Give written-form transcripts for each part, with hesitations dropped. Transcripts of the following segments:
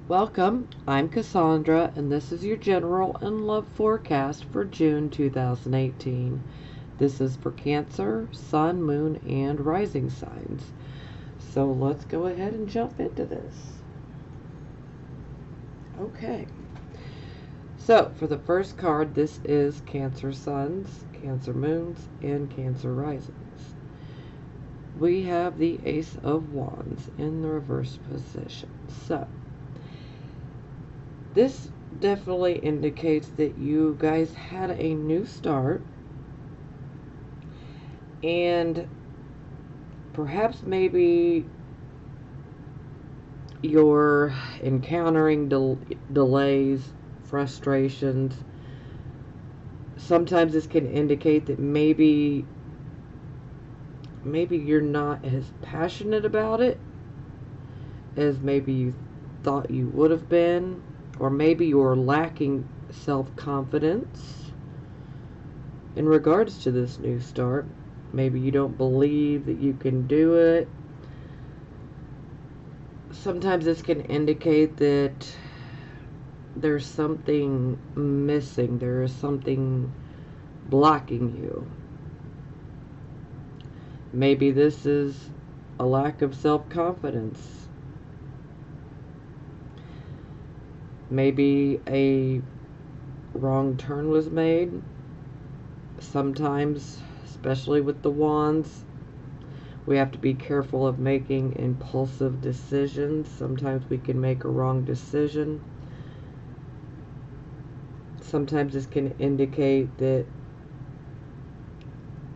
Welcome, I'm Cassandra, and this is your general and love forecast for June 2018. This is for Cancer, Sun, Moon, and Rising signs. So let's go ahead and jump into this. Okay, so for the first card, this is Cancer Suns, Cancer Moons, and Cancer Risings. We have the Ace of Wands in the reverse position. So, this definitely indicates that you guys had a new start, and perhaps maybe you're encountering delays, frustrations. Sometimes this can indicate that maybe you're not as passionate about it as maybe you thought you would have been, or maybe you're lacking self-confidence in regards to this new start. Maybe you don't believe that you can do it. Sometimes this can indicate that there's something missing. There is something blocking you. Maybe this is a lack of self-confidence. Maybe a wrong turn was made. Sometimes, especially with the wands, we have to be careful of making impulsive decisions. Sometimes we can make a wrong decision. Sometimes this can indicate that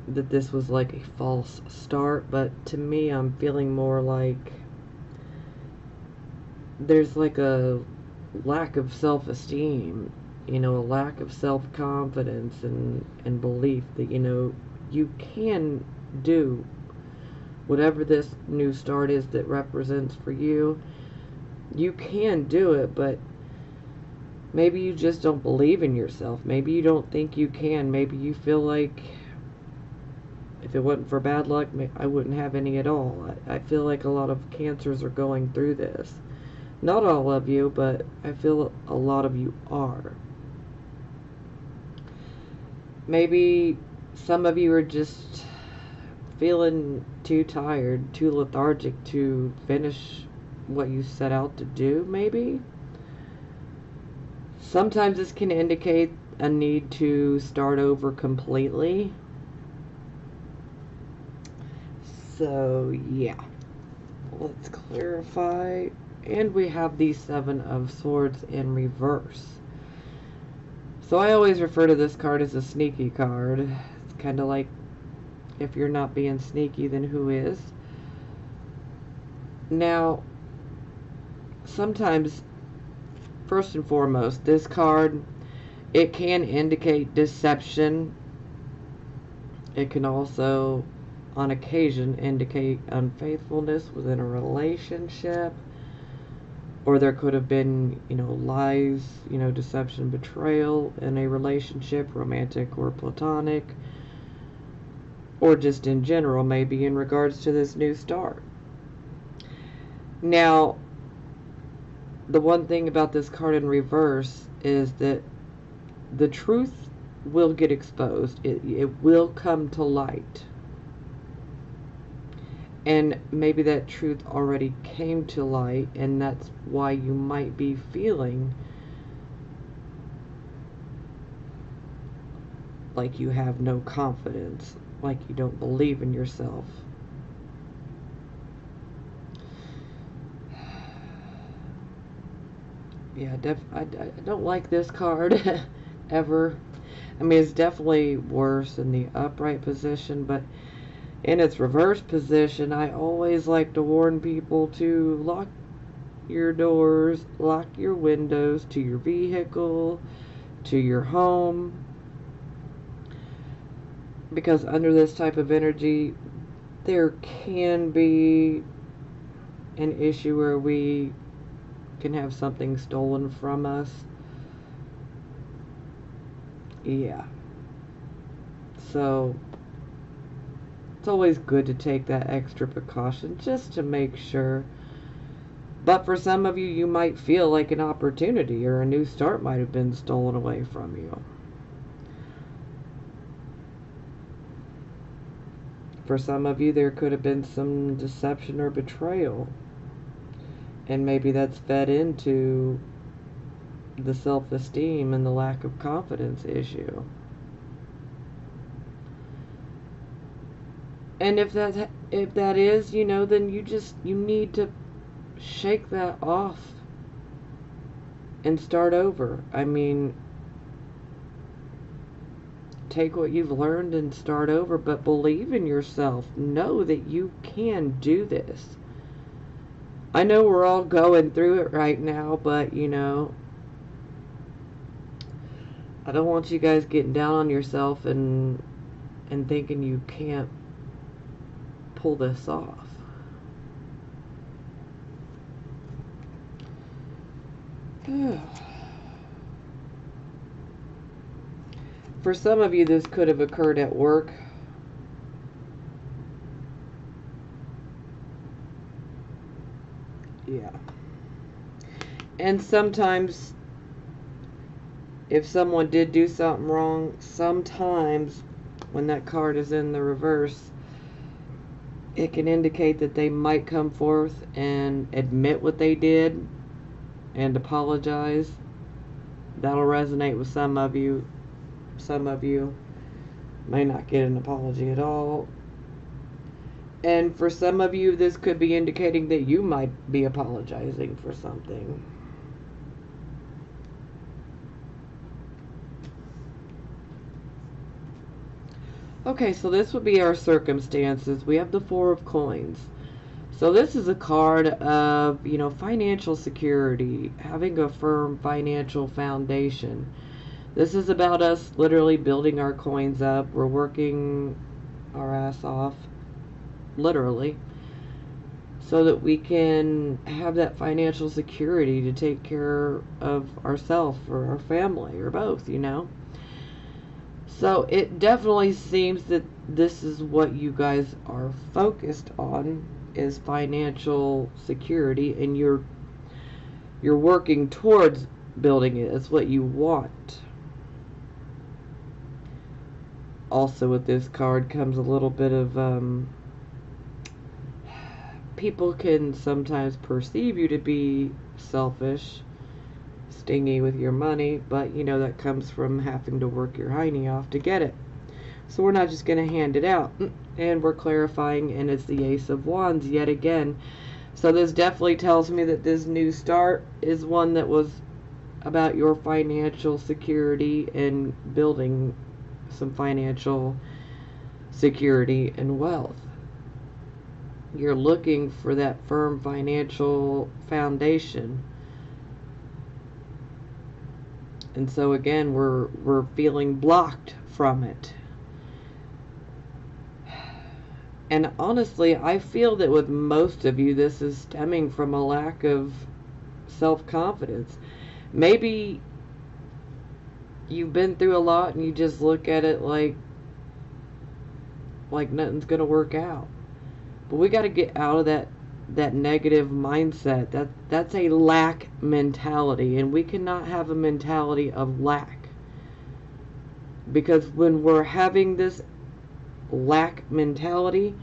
this was like a false start, but to me I'm feeling more like there's like a lack of self-esteem, a lack of self-confidence and belief that, you can do whatever this new start is that represents for you. You can do it, but maybe you just don't believe in yourself. Maybe you don't think you can. Maybe you feel like if it wasn't for bad luck, I wouldn't have any at all. I feel like a lot of cancers are going through this. Not all of you, but I feel a lot of you are. Maybe some of you are just feeling too tired, too lethargic to finish what you set out to do, maybe. Sometimes this can indicate a need to start over completely. So, yeah. Let's clarify. And we have the Seven of Swords in reverse. So I always refer to this card as a sneaky card. It's kind of like, if you're not being sneaky, then who is? Now, sometimes, first and foremost, this card, it can indicate deception. It can also, on occasion, indicate unfaithfulness within a relationship. Or there could have been, lies, deception, betrayal in a relationship, romantic or platonic. Or just in general, maybe in regards to this new start. Now, the one thing about this card in reverse is that the truth will get exposed. It will come to light. And maybe that truth already came to light, and that's why you might be feeling like you have no confidence, like you don't believe in yourself. Yeah, I don't like this card ever. I mean, it's definitely worse in the upright position, but in its reverse position, I always like to warn people to lock your doors, lock your windows to your vehicle, to your home, because under this type of energy, there can be an issue where we can have something stolen from us. Yeah. So, it's always good to take that extra precaution just to make sure But for some of you, you might feel like an opportunity or a new start might have been stolen away from you. For some of you, there could have been some deception or betrayal. And maybe that's fed into the self-esteem and the lack of confidence issue. And if that is, then you need to shake that off and start over. I mean, take what you've learned and start over, but believe in yourself. Know that you can do this. I know we're all going through it right now, but I don't want you guys getting down on yourself and thinking you can't pull this off. For some of you, this could have occurred at work. Yeah. And sometimes, if someone did do something wrong, sometimes when that card is in the reverse, it can indicate that they might come forth and admit what they did and apologize. That'll resonate with some of you. Some of you may not get an apology at all. And for some of you, this could be indicating that you might be apologizing for something. Okay, so this would be our circumstances. We have the Four of Coins. So this is a card of, financial security, having a firm financial foundation. This is about us literally building our coins up. We're working our ass off, literally, so that we can have that financial security to take care of ourselves or our family or both, So it definitely seems that this is what you guys are focused on, is financial security, and you're working towards building it. It's what you want. Also with this card comes a little bit of people can sometimes perceive you to be selfish, stingy with your money, but that comes from having to work your hiney off to get it. So we're not just going to hand it out. And we're clarifying, and it's the Ace of Wands yet again. So this definitely tells me that this new start is one that was about your financial security and building some financial security and wealth. You're looking for that firm financial foundation. And so again, we're feeling blocked from it. And honestly, I feel that with most of you, this is stemming from a lack of self-confidence. Maybe you've been through a lot and you just look at it like nothing's going to work out. But we got to get out of that negative mindset. That's a lack mentality, and we cannot have a mentality of lack. Because when we're having this lack mentality,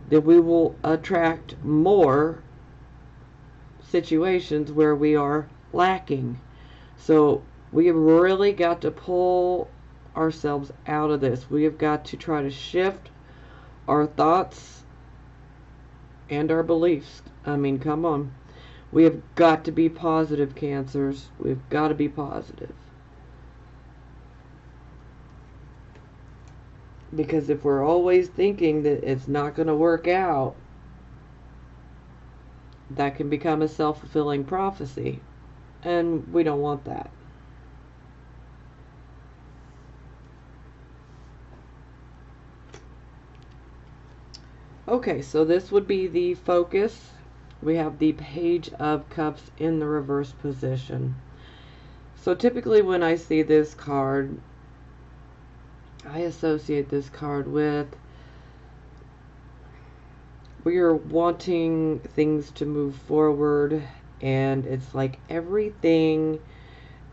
then we will attract more situations where we are lacking. So we have really got to pull ourselves out of this. We have got to try to shift our thoughts and our beliefs. I mean, come on. We have got to be positive, Cancers. We've got to be positive. Because if we're always thinking that it's not going to work out, that can become a self-fulfilling prophecy. And we don't want that. Okay, so this would be the focus. We have the Page of Cups in the reverse position. So typically when I see this card, I associate this card with we are wanting things to move forward, and it's like everything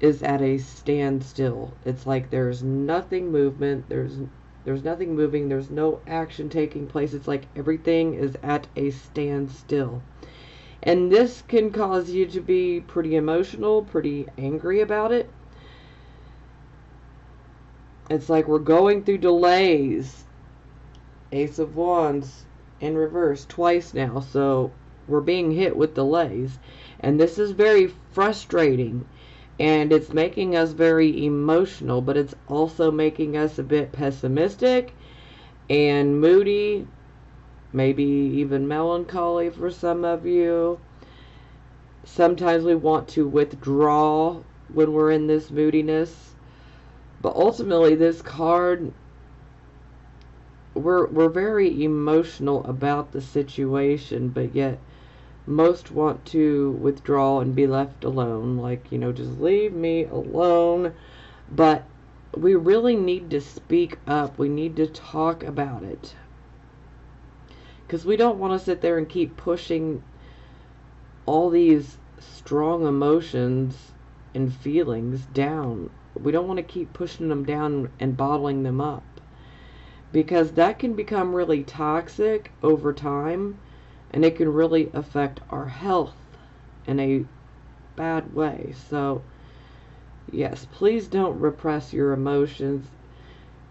is at a standstill. It's like there's nothing movement, there's nothing moving, there's no action taking place. It's like everything is at a standstill. And this can cause you to be pretty emotional, pretty angry about it. It's like we're going through delays. Ace of Wands in reverse twice now, so we're being hit with delays. And this is very frustrating. And it's making us very emotional, but it's also making us a bit pessimistic and moody, maybe even melancholy for some of you. Sometimes we want to withdraw when we're in this moodiness. But ultimately, this card, we're very emotional about the situation, but yet most want to withdraw and be left alone. Like, just leave me alone. But we really need to speak up. We need to talk about it. Because we don't want to sit there and keep pushing all these strong emotions and feelings down. We don't want to keep pushing them down and bottling them up. Because that can become really toxic over time, and it can really affect our health in a bad way. So, yes, please don't repress your emotions.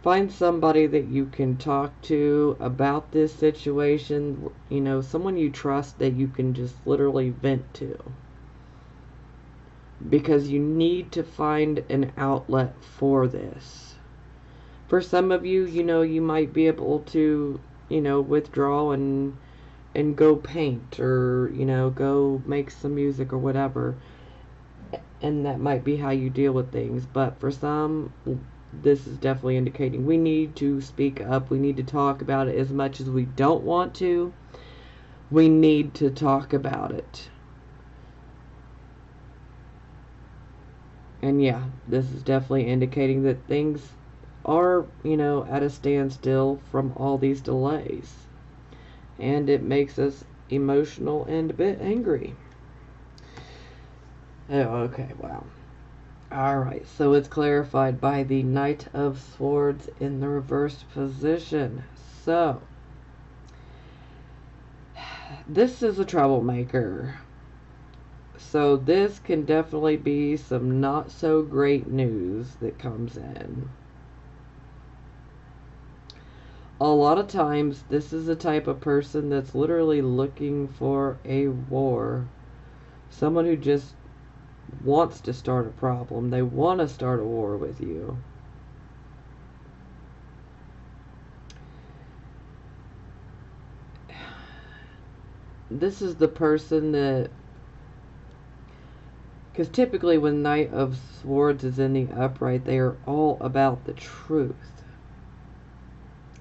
Find somebody that you can talk to about this situation. Someone you trust that you can just literally vent to. Because you need to find an outlet for this. For some of you, you might be able to, withdraw and go paint, or go make some music or whatever, and that might be how you deal with things. But for some, this is definitely indicating we need to speak up. We need to talk about it. As much as we don't want to, we need to talk about it. And yeah, this is definitely indicating that things are, at a standstill from all these delays. And it makes us emotional and a bit angry. Oh, okay, wow. Alright, so it's clarified by the Knight of Swords in the reversed position. So, this is a troublemaker. So this can definitely be some not so great news that comes in. A lot of times, this is the type of person that's literally looking for a war. Someone who just wants to start a problem. They want to start a war with you. This is the person that... Because typically when Knight of Swords is in the upright, they are all about the truth.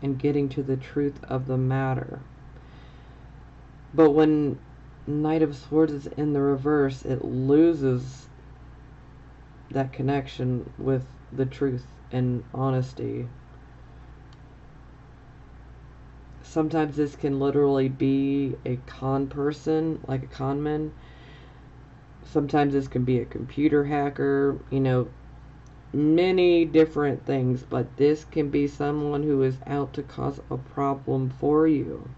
And getting to the truth of the matter. But when Knight of Swords is in the reverse, it loses that connection with the truth and honesty. Sometimes this can literally be a con person, like a con man. Sometimes this can be a computer hacker, many different things, but this can be someone who is out to cause a problem for you.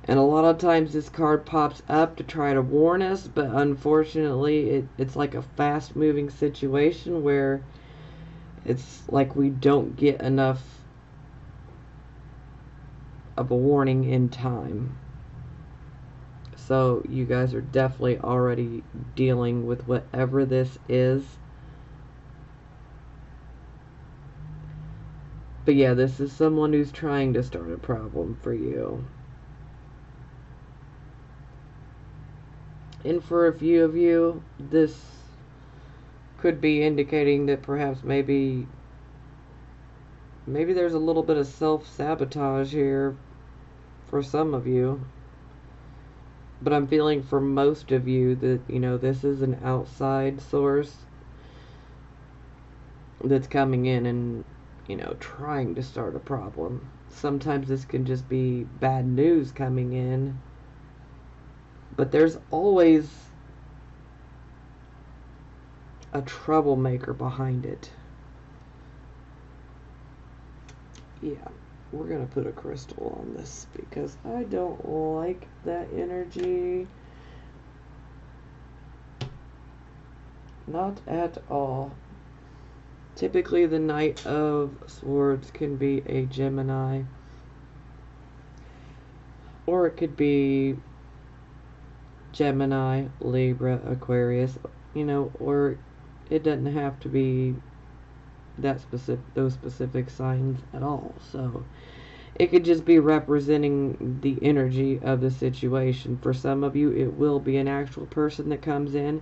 And a lot of times this card pops up to try to warn us, but unfortunately it's like a fast moving situation where it's like we don't get enough of a warning in time. So you guys are definitely already dealing with whatever this is. But yeah, this is someone who's trying to start a problem for you. And for a few of you, this could be indicating that perhaps maybe there's a little bit of self-sabotage here for some of you. But I'm feeling for most of you that, this is an outside source that's coming in and, trying to start a problem. Sometimes this can just be bad news coming in, but there's always a troublemaker behind it. Yeah, we're going to put a crystal on this because I don't like that energy. Not at all. Typically, the Knight of Swords can be a Gemini, or it could be Gemini, Libra, Aquarius, or it doesn't have to be those specific signs at all. So it could just be representing the energy of the situation. For some of you, it will be an actual person that comes in.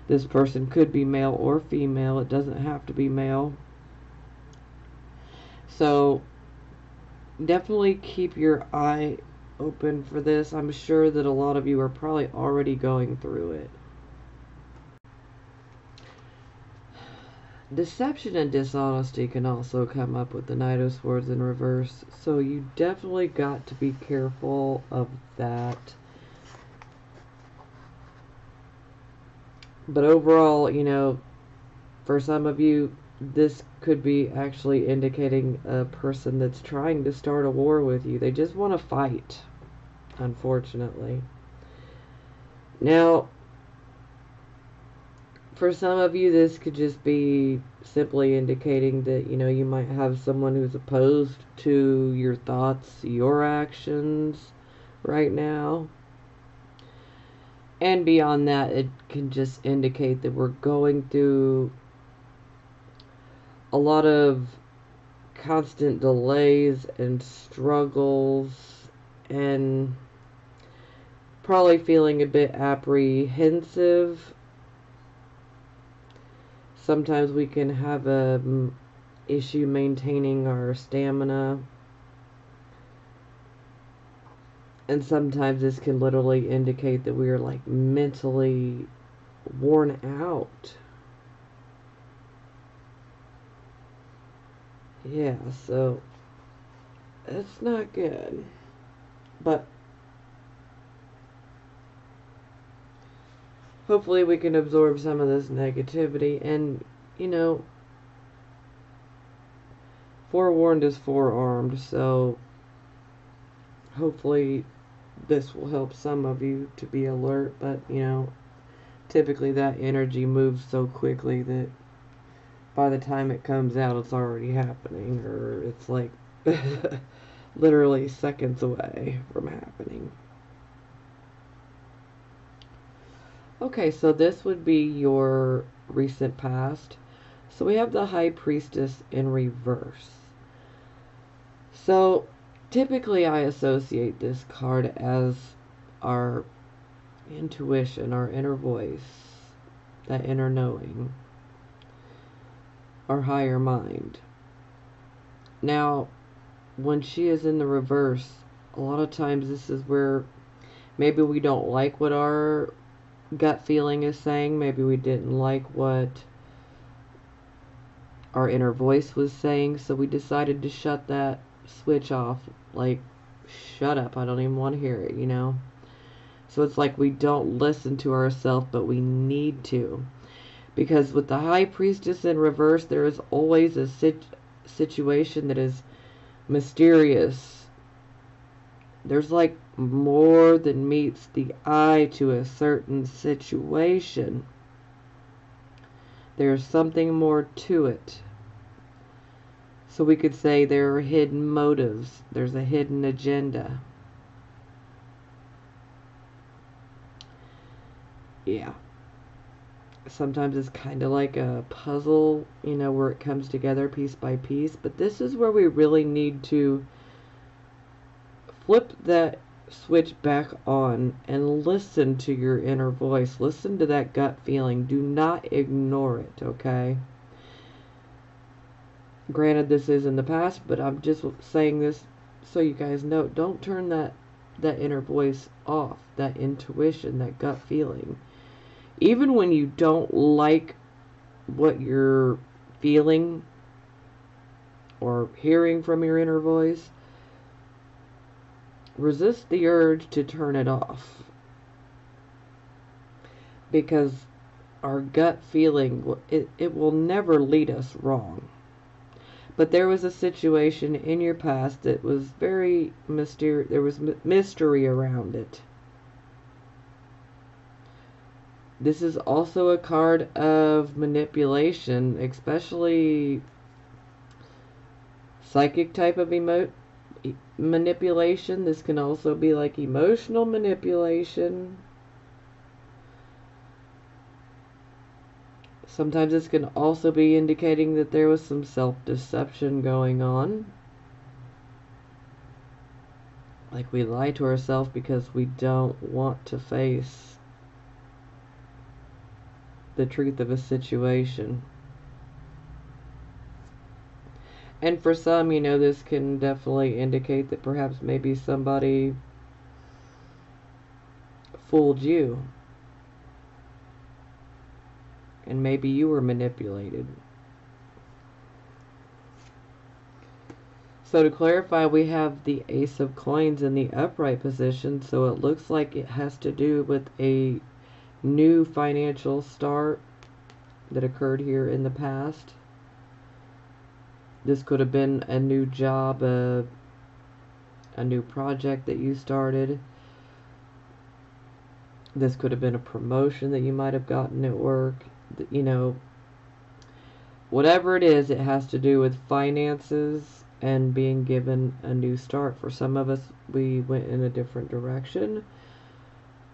This person could be male or female. It doesn't have to be male. So definitely keep your eye open for this. I'm sure that a lot of you are probably already going through it. Deception and dishonesty can also come up with the Knight of Swords in reverse. So you definitely got to be careful of that. But overall, for some of you, this could be actually indicating a person that's trying to start a war with you. They just want to fight, unfortunately. Now, for some of you, this could just be simply indicating that, you might have someone who's opposed to your thoughts, your actions right now. And beyond that, it can just indicate that we're going through a lot of constant delays and struggles and probably feeling a bit apprehensive. Sometimes we can have a issue maintaining our stamina. And sometimes this can literally indicate that we are like mentally worn out. Yeah, so it's not good. But hopefully we can absorb some of this negativity. And, forewarned is forearmed. So hopefully this will help some of you to be alert. But, typically that energy moves so quickly that by the time it comes out, it's already happening, or it's like literally seconds away from happening. Okay, so this would be your recent past. So we have the High Priestess in reverse. So typically I associate this card as our intuition, our inner voice, that inner knowing, our higher mind. Now, when she is in the reverse, a lot of times this is where maybe we don't like what our gut feeling is saying. Maybe we didn't like what our inner voice was saying, so we decided to shut that switch off. Like, shut up, I don't even want to hear it, So it's like we don't listen to ourselves, but we need to. Because with the High Priestess in reverse, there is always a situation that is mysterious. There's like more than meets the eye to a certain situation. There's something more to it. So we could say there are hidden motives. There's a hidden agenda. Yeah. Sometimes it's kind of like a puzzle, where it comes together piece by piece. But this is where we really need to flip that switch back on and listen to your inner voice. Listen to that gut feeling. Do not ignore it, okay? Granted, this is in the past, but I'm just saying this so you guys know. Don't turn that inner voice off, that intuition, that gut feeling. Even when you don't like what you're feeling or hearing from your inner voice, resist the urge to turn it off, because our gut feeling, it will never lead us wrong. But there was a situation in your past that was very mysterious. There was mystery around it. This is also a card of manipulation, especially psychic type of manipulation. This can also be like emotional manipulation. Sometimes this can also be indicating that there was some self-deception going on. Like we lie to ourselves because we don't want to face the truth of a situation. And for some, this can definitely indicate that perhaps maybe somebody fooled you. And maybe you were manipulated. So to clarify, we have the Ace of Coins in the upright position, so it looks like it has to do with a new financial start that occurred here in the past. This could have been a new job, a new project that you started. This could have been a promotion that you might have gotten at work. Whatever it is, it has to do with finances and being given a new start. For some of us, we went in a different direction.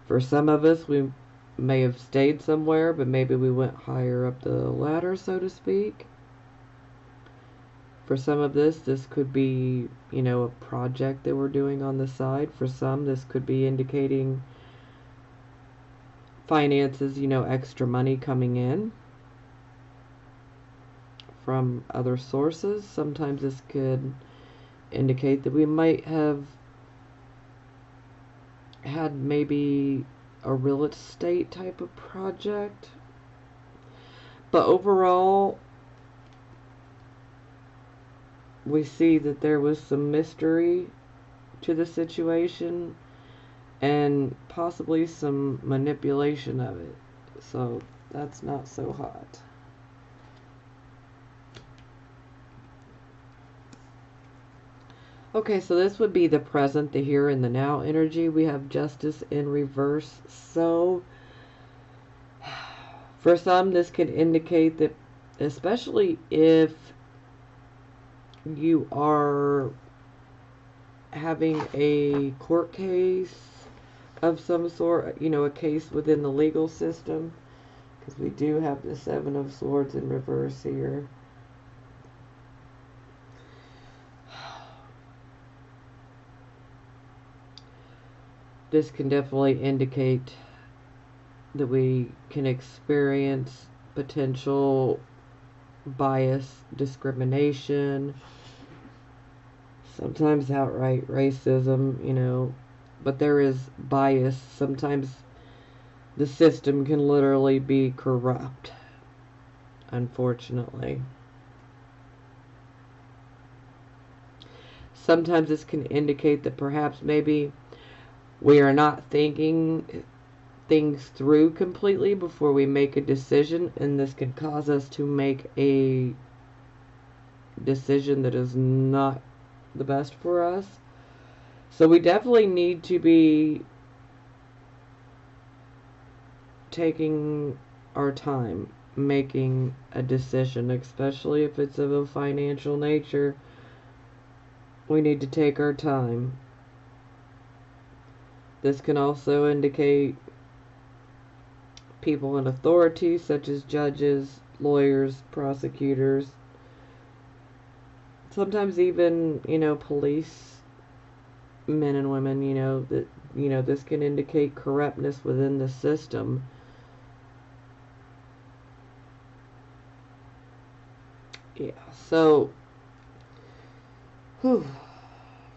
For some of us, we may have stayed somewhere, but maybe we went higher up the ladder, so to speak. For some of this could be, a project that we're doing on the side. For some, this could be indicating finances, extra money coming in from other sources. Sometimes this could indicate that we might have had maybe a real estate type of project. But overall, we see that there was some mystery to the situation and possibly some manipulation of it. So that's not so hot. Okay, so this would be the present, the here and the now energy. We have Justice in reverse. So for some, this could indicate that, especially if you are having a court case of some sort, a case within the legal system, because we do have the Seven of Swords in reverse here. This can definitely indicate that we can experience potential bias, discrimination, sometimes outright racism, but there is bias. Sometimes the system can literally be corrupt, unfortunately. Sometimes this can indicate that perhaps maybe we are not thinking things through completely before we make a decision, and this can cause us to make a decision that is not the best for us. So we definitely need to be taking our time making a decision, especially if it's of a financial nature. We need to take our time. This can also indicate people in authority, such as judges, lawyers, prosecutors, sometimes even, police men and women, that, this can indicate corruptness within the system. Yeah, so, for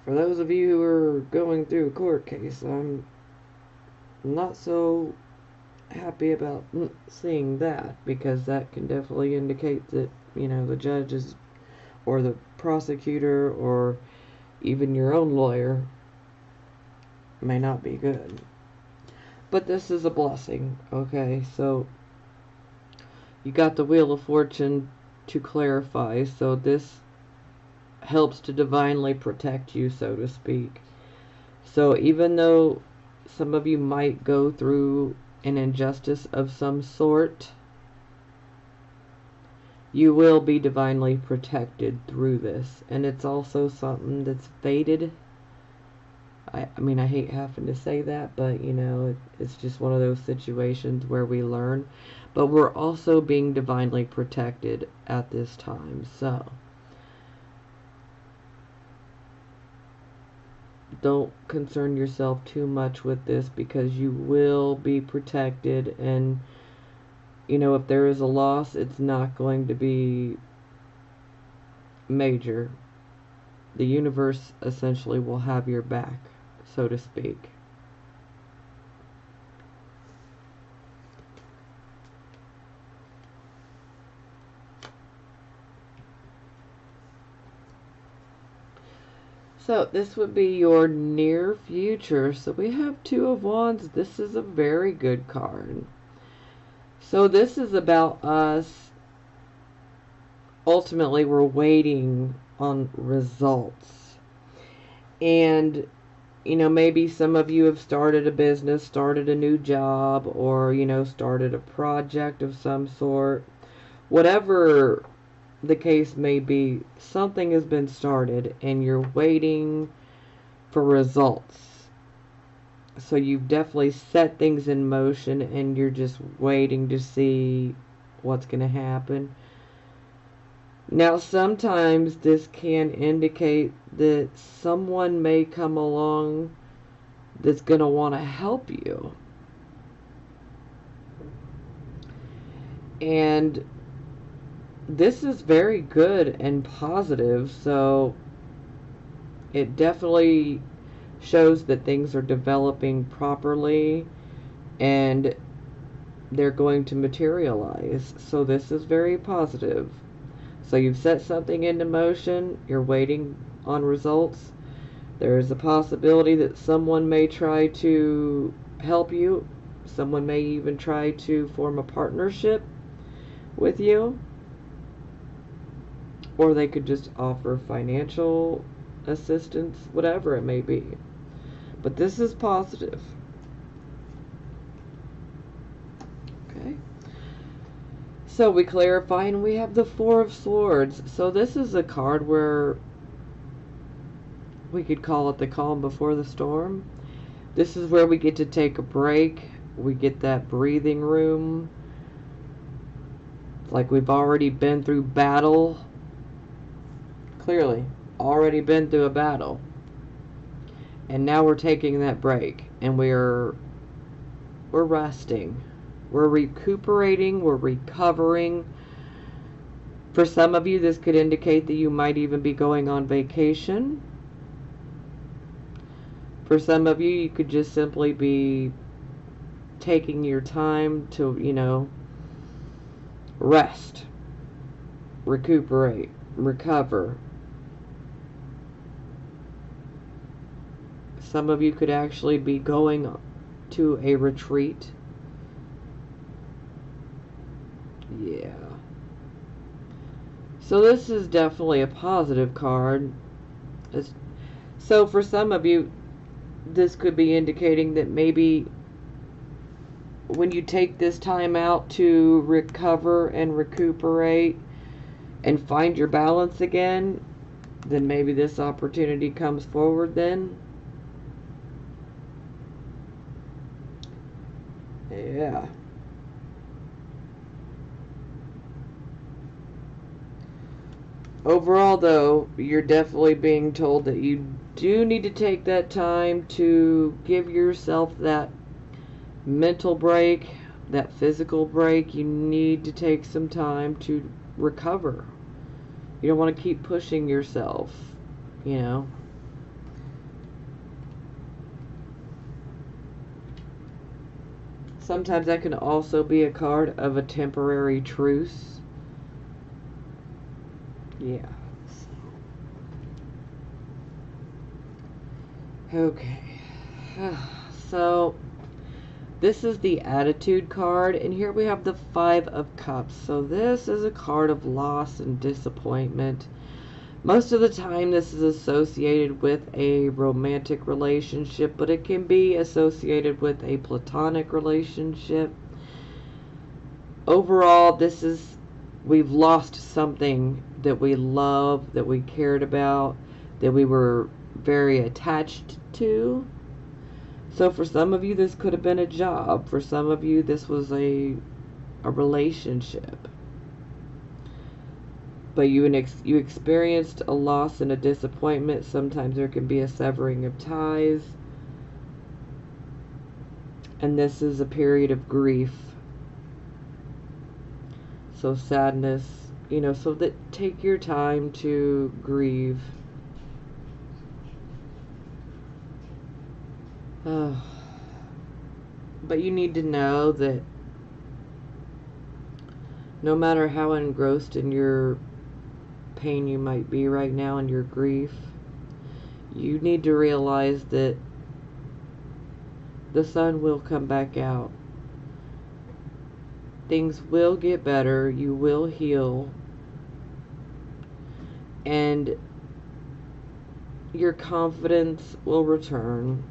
those of you who are going through a court case, I'm not so happy about seeing that, because that can definitely indicate that, the judges or the prosecutor or even your own lawyer may not be good. But this is a blessing, okay? So you got the Wheel of Fortune to clarify, so this helps to divinely protect you, so to speak. So even though some of you might go through an injustice of some sort, you will be divinely protected through this. And it's also something that's fated. I mean, I hate having to say that, but you know, it's just one of those situations where we learn. But we're also being divinely protected at this time. So don't concern yourself too much with this, because you will be protected. And you know, if there is a loss, it's not going to be major. The universe essentially will have your back, so to speak. So this would be your near future. So we have Two of Wands. This is a very good card. So this is about us. Ultimately, we're waiting on results. And, you know, maybe some of you have started a business, started a new job, or, you know, started a project of some sort. Whatever the case may be, something has been started and you're waiting for results. So you've definitely set things in motion and you're just waiting to see what's going to happen. Now, sometimes this can indicate that someone may come along that's going to want to help you. And this is very good and positive, so it definitely shows that things are developing properly and they're going to materialize. So this is very positive. So you've set something into motion, you're waiting on results. There is a possibility that someone may try to help you. Someone may even try to form a partnership with you. Or they could just offer financial assistance, whatever it may be. But this is positive. Okay. So we clarify, and we have the Four of Swords. So this is a card where we could call it the calm before the storm. This is where we get to take a break. We get that breathing room. It's like we've already been through battle. Clearly, already been through a battle. And now we're taking that break. And we're resting. We're recuperating. We're recovering. For some of you, this could indicate that you might even be going on vacation. For some of you, you could just simply be taking your time to, you know, rest, recuperate, recover. Some of you could actually be going to a retreat. Yeah. So this is definitely a positive card. So for some of you, this could be indicating that maybe when you take this time out to recover and recuperate and find your balance again, then maybe this opportunity comes forward then. Yeah. Overall, though, you're definitely being told that you do need to take that time to give yourself that mental break, that physical break. You need to take some time to recover. You don't want to keep pushing yourself, you know. Sometimes that can also be a card of a temporary truce. Yeah. Okay. So, this is the Attitude card, and here we have the Five of Cups. So this is a card of loss and disappointment. Most of the time this is associated with a romantic relationship, but it can be associated with a platonic relationship. Overall, we've lost something that we love, that we cared about, that we were very attached to. So for some of you, this could have been a job. For some of you, this was a relationship. But you experienced a loss and a disappointment. Sometimes there can be a severing of ties. And this is a period of grief. So sadness, so that take your time to grieve. But you need to know that no matter how engrossed in your pain you might be right now and your grief, you need to realize that the sun will come back out. Things will get better. You will heal. And your confidence will return.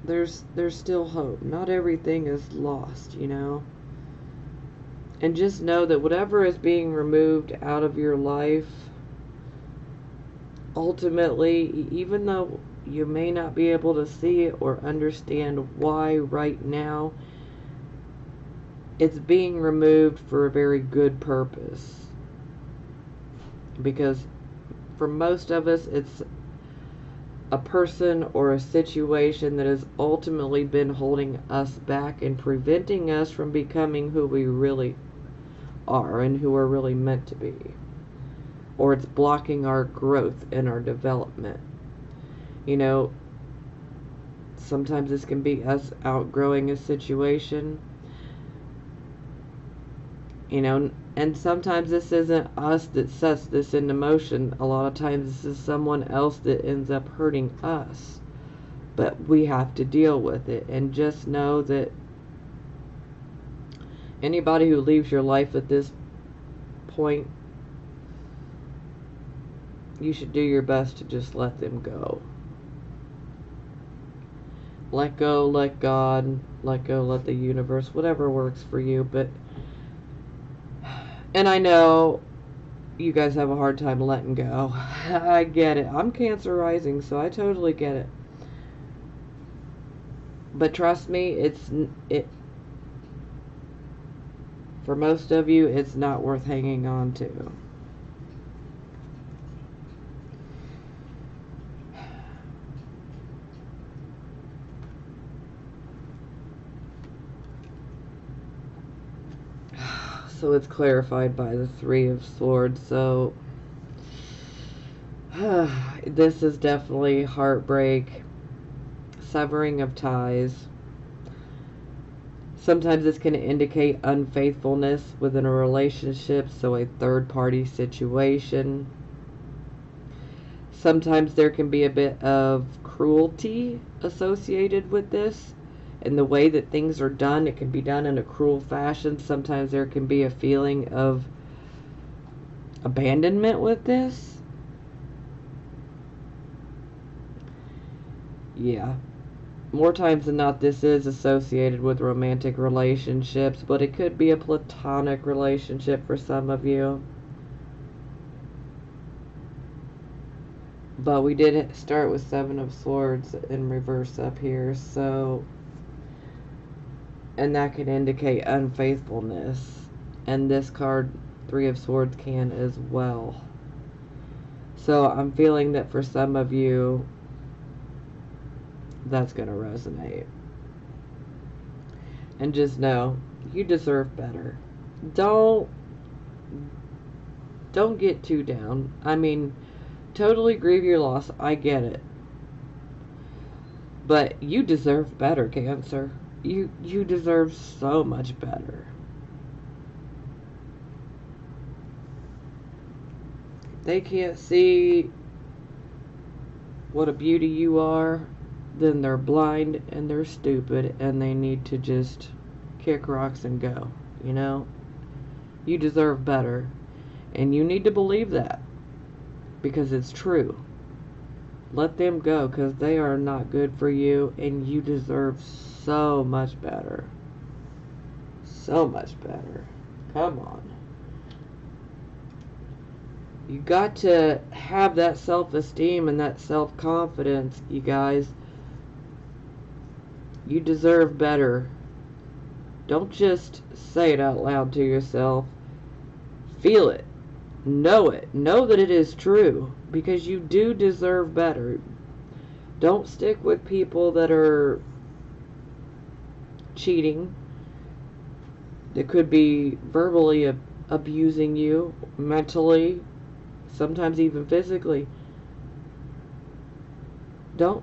There's still hope. Not everything is lost, And just know that whatever is being removed out of your life, ultimately, even though you may not be able to see it or understand why right now, it's being removed for a very good purpose. Because for most of us, it's a person or a situation that has ultimately been holding us back and preventing us from becoming who we really are and who we're really meant to be. Or it's blocking our growth and our development. Sometimes this can be us outgrowing a situation. And sometimes this isn't us that sets this into motion. A lot of times this is someone else that ends up hurting us. But we have to deal with it. And just know that anybody who leaves your life at this point, you should do your best to just let them go. Let go, let God, let go, let the universe, whatever works for you. And I know you guys have a hard time letting go. I get it. I'm Cancer rising, so I totally get it. But trust me, for most of you, it's not worth hanging on to. So it's clarified by the Three of Swords. So this is definitely heartbreak, severing of ties. Sometimes this can indicate unfaithfulness within a relationship, so a third-party situation. Sometimes there can be a bit of cruelty associated with this. And the way that things are done, it can be done in a cruel fashion. Sometimes there can be a feeling of abandonment with this. Yeah. More times than not, this is associated with romantic relationships, but it could be a platonic relationship for some of you. But we did start with Seven of Swords in reverse up here, so... And that can indicate unfaithfulness. And this card, Three of Swords, can as well. So I'm feeling that for some of you, that's going to resonate. And just know, you deserve better. Don't get too down. I mean, totally grieve your loss. I get it. But you deserve better, Cancer. You deserve so much better. They can't see what a beauty you are, then they're blind and they're stupid and they need to just kick rocks and go, you know? You deserve better. And you need to believe that because it's true. Let them go because they are not good for you and you deserve so much better. So much better. Come on. You got to have that self-esteem and that self-confidence, you guys. You deserve better. Don't just say it out loud to yourself. Feel it. Know it. Know that it is true. Because you do deserve better. Don't stick with people that are cheating. That could be verbally abusing you, mentally, sometimes even physically. Don't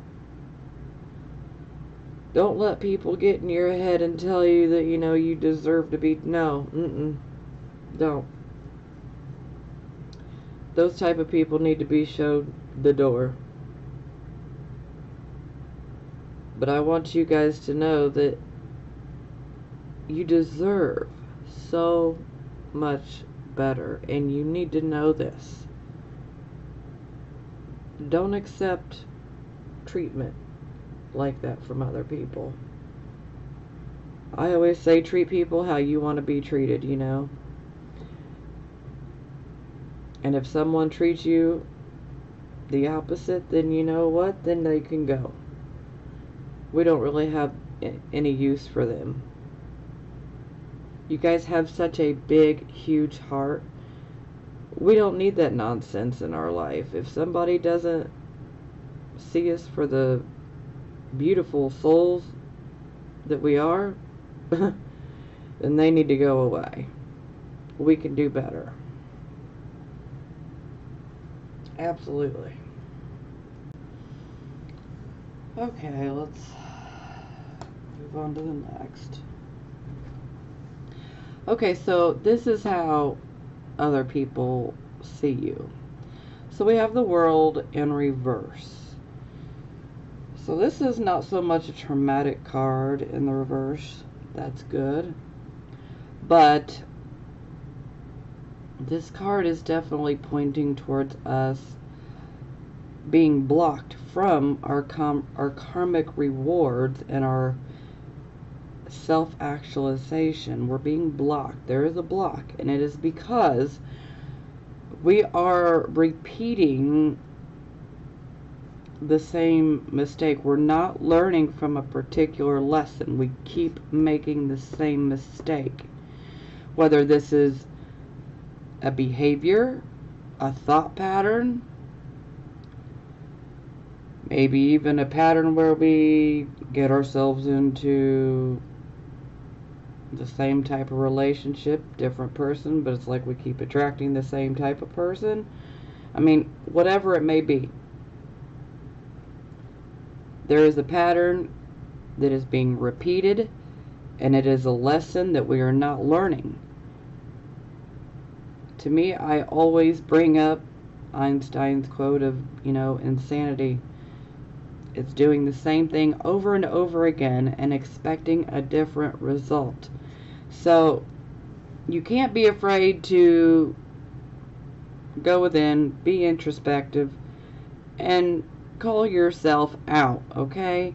let people get in your head and tell you that, you know, you deserve to be... No. Don't. Those type of people need to be showed the door. But I want you guys to know that you deserve so much better. And you need to know this. Don't accept treatment like that from other people. I always say treat people how you want to be treated, you know. And if someone treats you the opposite, then you know what? Then they can go. We don't really have any use for them. You guys have such a big, huge heart. We don't need that nonsense in our life. If somebody doesn't see us for the beautiful souls that we are, then they need to go away. We can do better. Absolutely. Okay, let's move on to the next. Okay, so this is how other people see you. So we have the world in reverse. So this is not so much a traumatic card in the reverse. That's good. But this card is definitely pointing towards us being blocked from our karmic rewards and our self-actualization. We're being blocked. There is a block, and it is because we are repeating the same mistake. We're not learning from a particular lesson. We keep making the same mistake. Whether this is a behavior, a thought pattern, maybe even a pattern where we get ourselves into the same type of relationship, different person, but it's like we keep attracting the same type of person. I mean, whatever it may be. There is a pattern that is being repeated, and it is a lesson that we are not learning. To me, I always bring up Einstein's quote of, you know, insanity. It's doing the same thing over and over again and expecting a different result. So, you can't be afraid to go within, be introspective, and call yourself out, okay?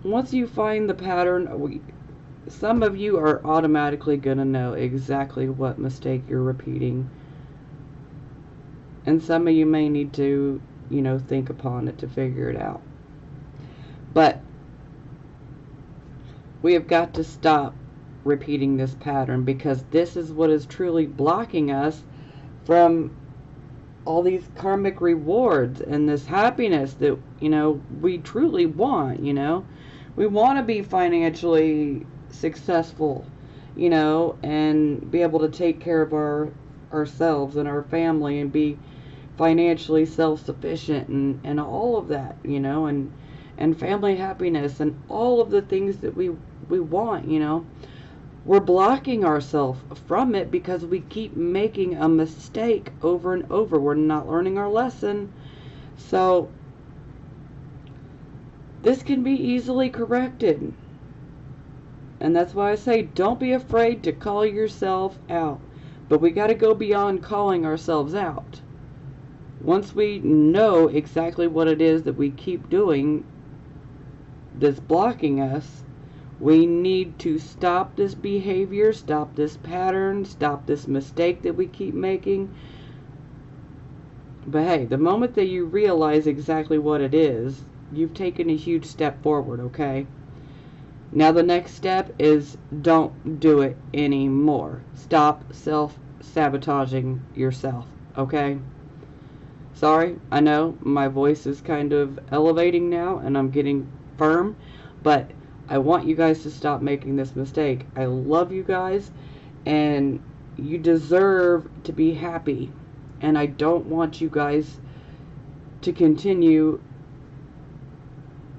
Once you find the pattern, some of you are automatically going to know exactly what mistake you're repeating. And some of you may need to, you know, think upon it to figure it out. But we have got to stop repeating this pattern, because this is what is truly blocking us from all these karmic rewards and this happiness that, you know, we truly want, you know. We want to be financially successful, you know, and be able to take care of ourselves and our family and be financially self-sufficient and all of that, you know, and family happiness and all of the things that we want, you know. We're blocking ourselves from it because we keep making a mistake over and over. We're not learning our lesson. So, this can be easily corrected. And that's why I say don't be afraid to call yourself out. But we got to go beyond calling ourselves out. Once we know exactly what it is that we keep doing that's blocking us, we need to stop this behavior, stop this pattern, stop this mistake that we keep making. But hey, the moment that you realize exactly what it is, you've taken a huge step forward, okay? Now the next step is don't do it anymore. Stop self-sabotaging yourself, okay? Sorry, I know my voice is kind of elevating now and I'm getting firm, but I want you guys to stop making this mistake. I love you guys and you deserve to be happy. And I don't want you guys to continue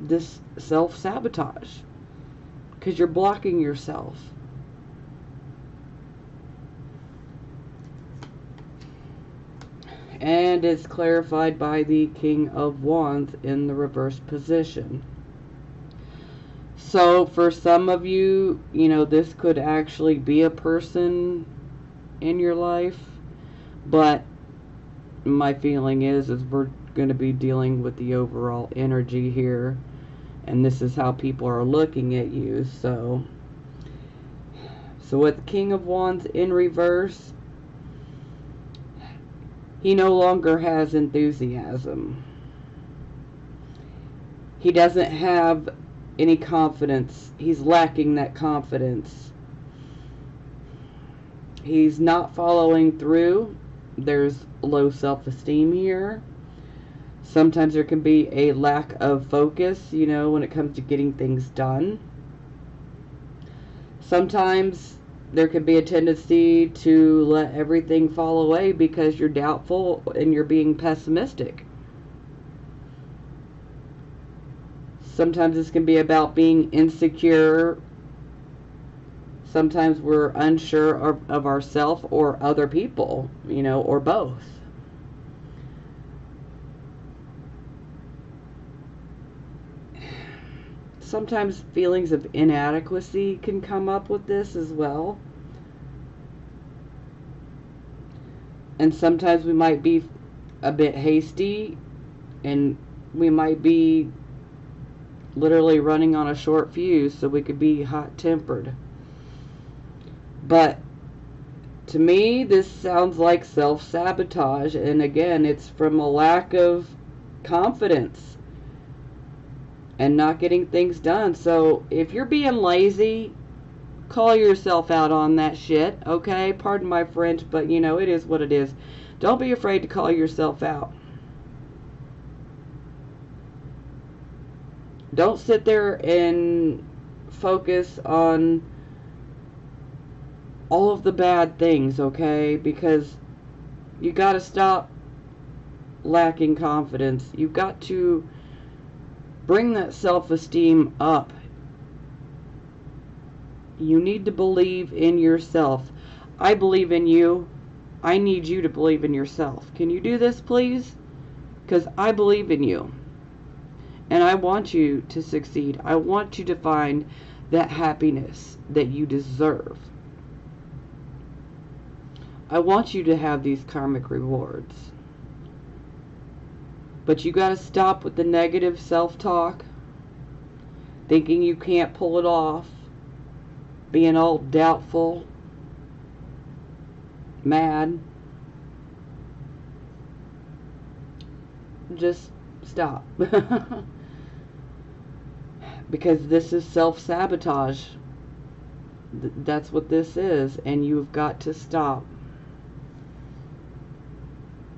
this self-sabotage because you're blocking yourself. And it's clarified by the King of Wands in the reverse position. So for some of you, you know, this could actually be a person in your life, but my feeling is we're going to be dealing with the overall energy here, and this is how people are looking at you. So with the King of Wands in reverse, he no longer has enthusiasm. He doesn't have any confidence. He's lacking that confidence. He's not following through. There's low self-esteem here. Sometimes there can be a lack of focus, you know, when it comes to getting things done. Sometimes there can be a tendency to let everything fall away because you're doubtful and you're being pessimistic. Sometimes this can be about being insecure. Sometimes we're unsure of ourselves or other people, you know, or both. Sometimes feelings of inadequacy can come up with this as well. And sometimes we might be a bit hasty and we might be literally running on a short fuse, so we could be hot-tempered. But to me, this sounds like self-sabotage, and again, it's from a lack of confidence and not getting things done. So if you're being lazy, call yourself out on that shit, okay? Pardon my French, but you know, it is what it is. Don't be afraid to call yourself out. Don't sit there and focus on all of the bad things, okay? Because you got to stop lacking confidence. You've got to bring that self-esteem up. You need to believe in yourself. I believe in you. I need you to believe in yourself. Can you do this, please? Because I believe in you. And I want you to succeed. I want you to find that happiness that you deserve. I want you to have these karmic rewards. But you got to stop with the negative self-talk, thinking you can't pull it off, being all doubtful, mad. Just stop. Because this is self-sabotage. That's what this is, and you've got to stop.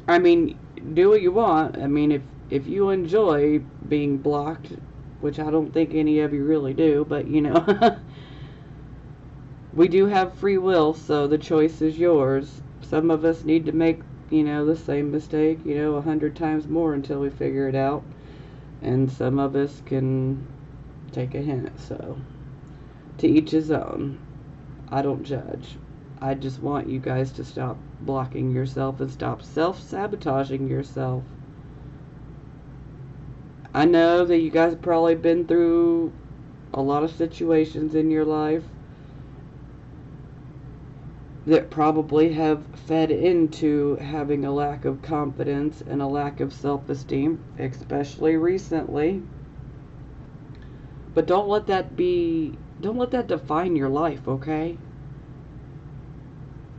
I mean, do what you want. I mean, if you enjoy being blocked, which I don't think any of you really do, but you know, we do have free will, so the choice is yours. Some of us need to make, you know, the same mistake, you know, 100 times more until we figure it out. And some of us can take a hint, so to each his own. I don't judge. I just want you guys to stop blocking yourself and stop self-sabotaging yourself. I know that you guys have probably been through a lot of situations in your life that probably have fed into having a lack of confidence and a lack of self-esteem, especially recently. But don't let that define your life, okay?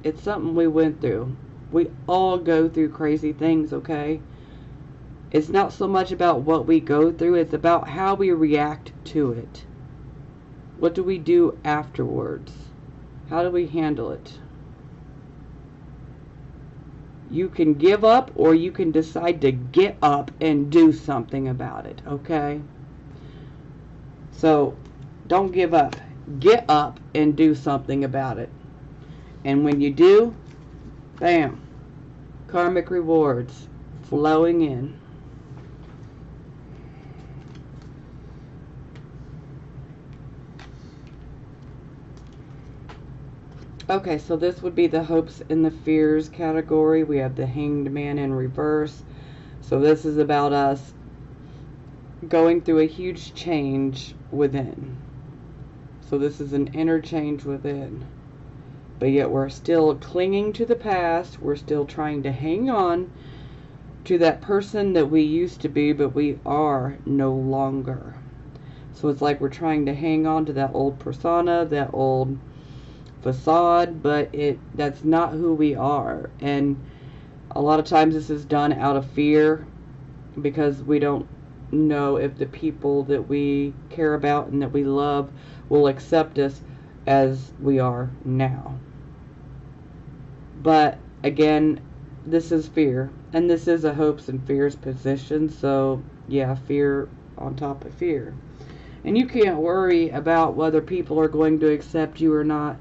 It's something we went through. We all go through crazy things, okay? It's not so much about what we go through, it's about how we react to it. What do we do afterwards? How do we handle it? You can give up, or you can decide to get up and do something about it, okay? So, don't give up. Get up and do something about it. And when you do, bam, karmic rewards flowing in. Okay, so this would be the hopes and the fears category. We have the Hanged Man in reverse. So this is about us going through a huge change within. So this is an inner change within. But yet we're still clinging to the past. We're still trying to hang on to that person that we used to be, but we are no longer. So it's like we're trying to hang on to that old persona, that old facade, but that's not who we are. And a lot of times this is done out of fear, because we don't know if the people that we care about and that we love will accept us as we are now. But again, this is fear, and this is a hopes and fears position. So yeah, fear on top of fear. And you can't worry about whether people are going to accept you or not.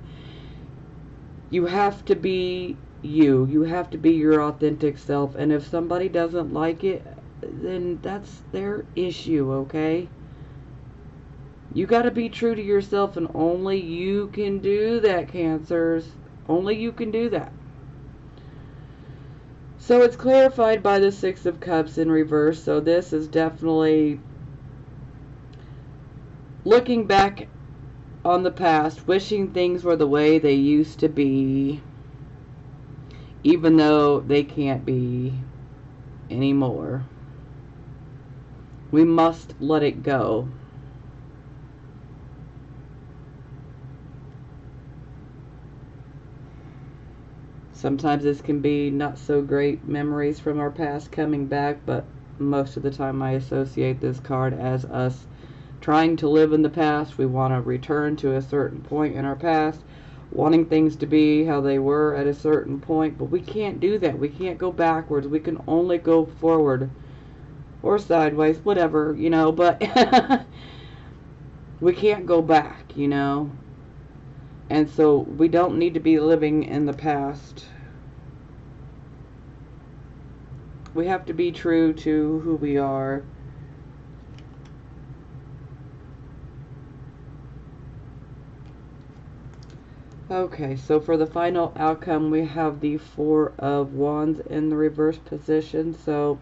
You have to be you. You have to be your authentic self. And if somebody doesn't like it, then that's their issue, okay? You got to be true to yourself, and only you can do that, Cancers. Only you can do that. So it's clarified by the Six of Cups in reverse. So this is definitely looking back on the past, wishing things were the way they used to be, even though they can't be anymore. We must let it go. Sometimes this can be not so great memories from our past coming back, but most of the time I associate this card as us trying to live in the past. We want to return to a certain point in our past, wanting things to be how they were at a certain point, but we can't do that. We can't go backwards. We can only go forward or sideways, whatever, you know, but we can't go back, you know. And so we don't need to be living in the past. We have to be true to who we are. Okay, so for the final outcome, we have the Four of Wands in the reverse position. So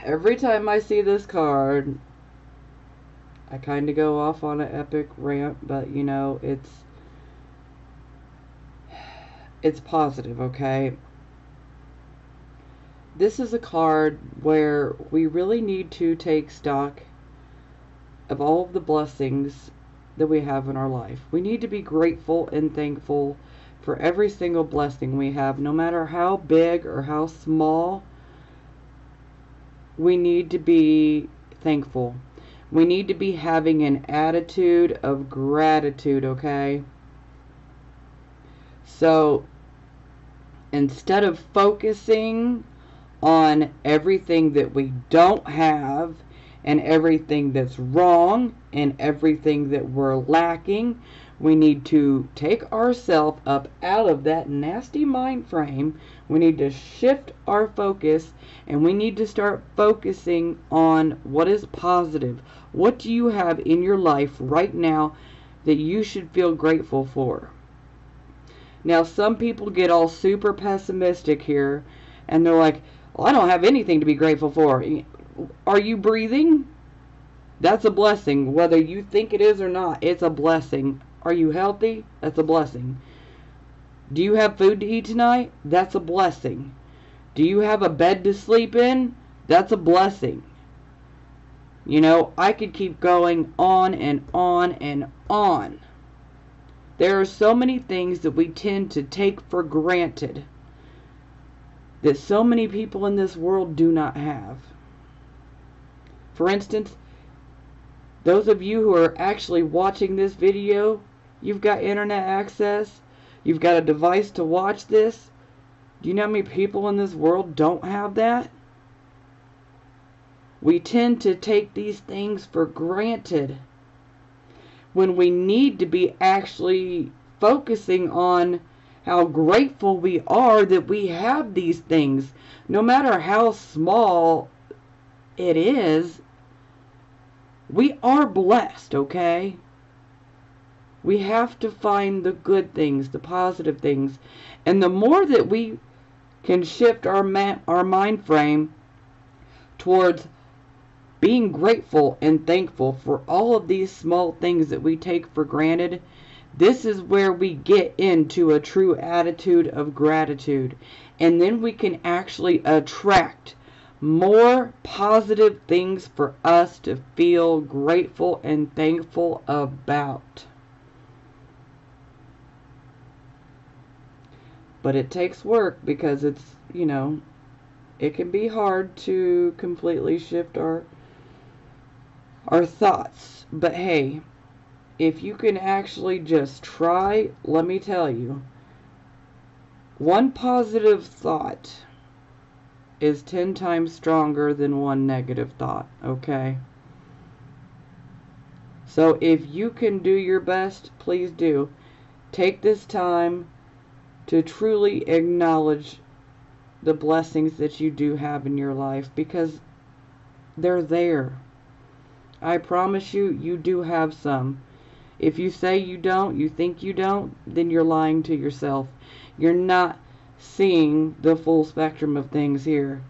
every time I see this card, I kind of go off on an epic rant, but you know, it's positive, okay? This is a card where we really need to take stock of all of the blessings that we have in our life. We need to be grateful and thankful for every single blessing we have, no matter how big or how small. We need to be thankful. We need to be having an attitude of gratitude, okay? So instead of focusing on everything that we don't have and everything that's wrong and everything that we're lacking, we need to take ourselves up out of that nasty mind frame. We need to shift our focus, and we need to start focusing on what is positive. What do you have in your life right now that you should feel grateful for? Now, some people get all super pessimistic here, and they're like, well, I don't have anything to be grateful for. Are you breathing? That's a blessing. Whether you think it is or not, it's a blessing. Are you healthy? That's a blessing. Do you have food to eat tonight? That's a blessing. Do you have a bed to sleep in? That's a blessing. You know, I could keep going on and on and on. There are so many things that we tend to take for granted that so many people in this world do not have. For instance, those of you who are actually watching this video, you've got internet access, you've got a device to watch this. Do you know how many people in this world don't have that? We tend to take these things for granted when we need to be actually focusing on how grateful we are that we have these things. No matter how small it is, we are blessed, okay? We have to find the good things, the positive things. And the more that we can shift our mind frame towards being grateful and thankful for all of these small things that we take for granted, this is where we get into a true attitude of gratitude. And then we can actually attract more positive things for us to feel grateful and thankful about. But it takes work because it's, you know, it can be hard to completely shift our thoughts. But hey, if you can actually just try, let me tell you, one positive thought is 10 times stronger than one negative thought, okay? So if you can do your best, please do. Take this time to truly acknowledge the blessings that you do have in your life, because they're there. I promise you, you do have some. If you say you don't, you think you don't, then you're lying to yourself. You're not seeing the full spectrum of things here.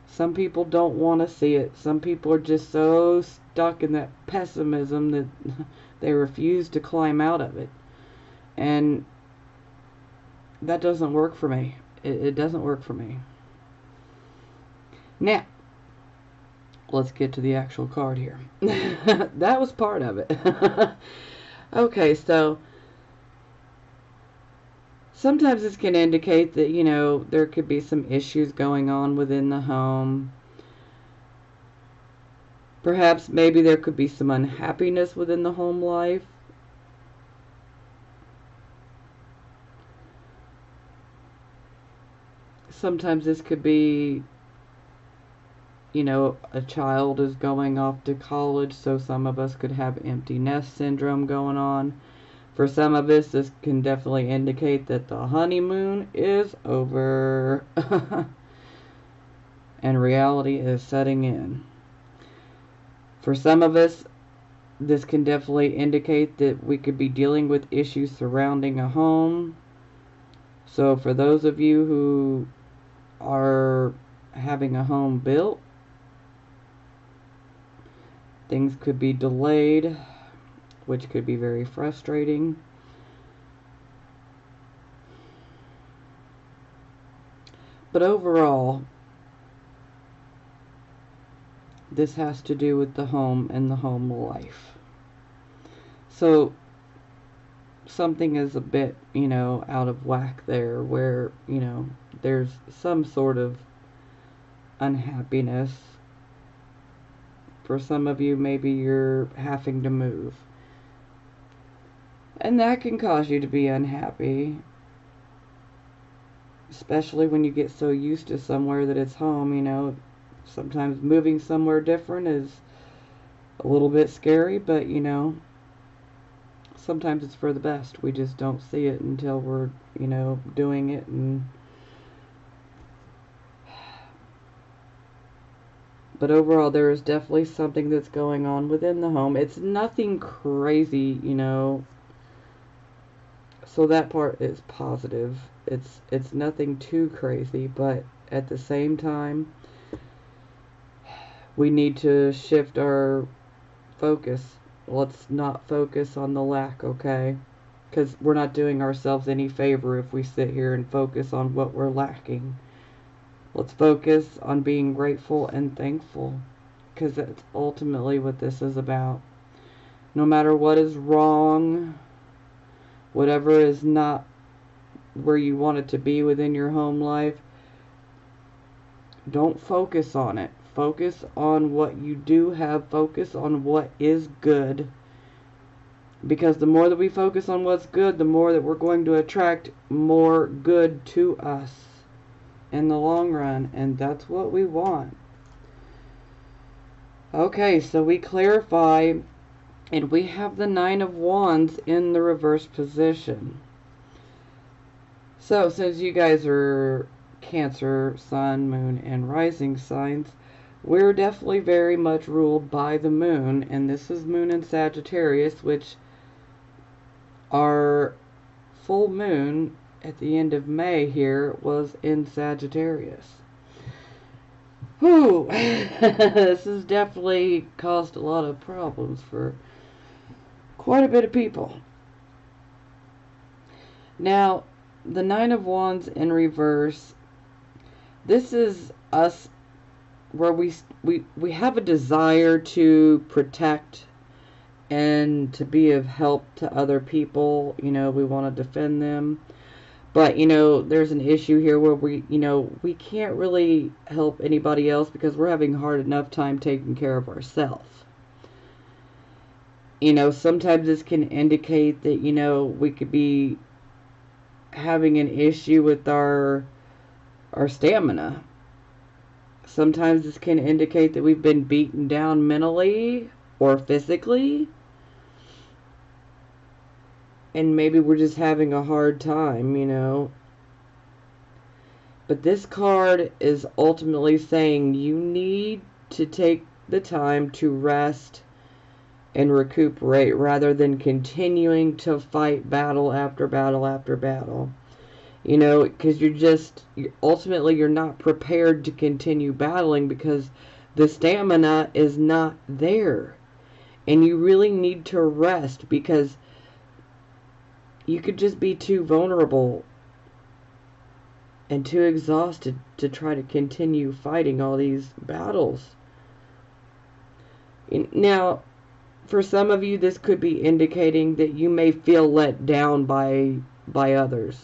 Some people don't want to see it. Some people are just so stuck in that pessimism that they refuse to climb out of it. And that doesn't work for me. It doesn't work for me. Now, let's get to the actual card here. That was part of it. Okay, so sometimes this can indicate that, you know, there could be some issues going on within the home. Perhaps maybe there could be some unhappiness within the home life. Sometimes this could be, you know, a child is going off to college, so some of us could have empty nest syndrome going on. For some of us, this can definitely indicate that the honeymoon is over and reality is setting in. For some of us, this can definitely indicate that we could be dealing with issues surrounding a home. So for those of you who are having a home built, things could be delayed, which could be very frustrating. But overall, this has to do with the home and the home life. So something is a bit, you know, out of whack there, where, you know, there's some sort of unhappiness. For some of you, maybe you're having to move, and that can cause you to be unhappy, especially when you get so used to somewhere that it's home. You know, sometimes moving somewhere different is a little bit scary, but, you know, sometimes it's for the best. We just don't see it until we're, you know, doing it. But overall, there is definitely something that's going on within the home. It's nothing crazy, you know. So that part is positive. It's nothing too crazy, but at the same time, we need to shift our focus. Let's not focus on the lack, okay? Because we're not doing ourselves any favor if we sit here and focus on what we're lacking. Let's focus on being grateful and thankful, because that's ultimately what this is about. No matter what is wrong, whatever is not where you want it to be within your home life, don't focus on it. Focus on what you do have. Focus on what is good. Because the more that we focus on what's good, the more that we're going to attract more good to us in the long run. And that's what we want. Okay, so we clarify, and we have the Nine of Wands in the reverse position. So, since you guys are Cancer, Sun, Moon, and Rising signs, we're definitely very much ruled by the Moon, and this is Moon in Sagittarius, which our full moon at the end of May here was in Sagittarius. Whew! This has definitely caused a lot of problems for quite a bit of people. Now, the Nine of Wands in reverse, this is us where we have a desire to protect and to be of help to other people. You know, we want to defend them. But, you know, there's an issue here where we can't really help anybody else because we're having a hard enough time taking care of ourselves. You know, sometimes this can indicate that, you know, we could be having an issue with our stamina. Sometimes this can indicate that we've been beaten down mentally or physically. And maybe we're just having a hard time, you know. But this card is ultimately saying you need to take the time to rest and recuperate rather than continuing to fight battle after battle after battle. You know, because ultimately you're not prepared to continue battling because the stamina is not there. And you really need to rest because you could just be too vulnerable and too exhausted to try to continue fighting all these battles. Now, for some of you, this could be indicating that you may feel let down by others.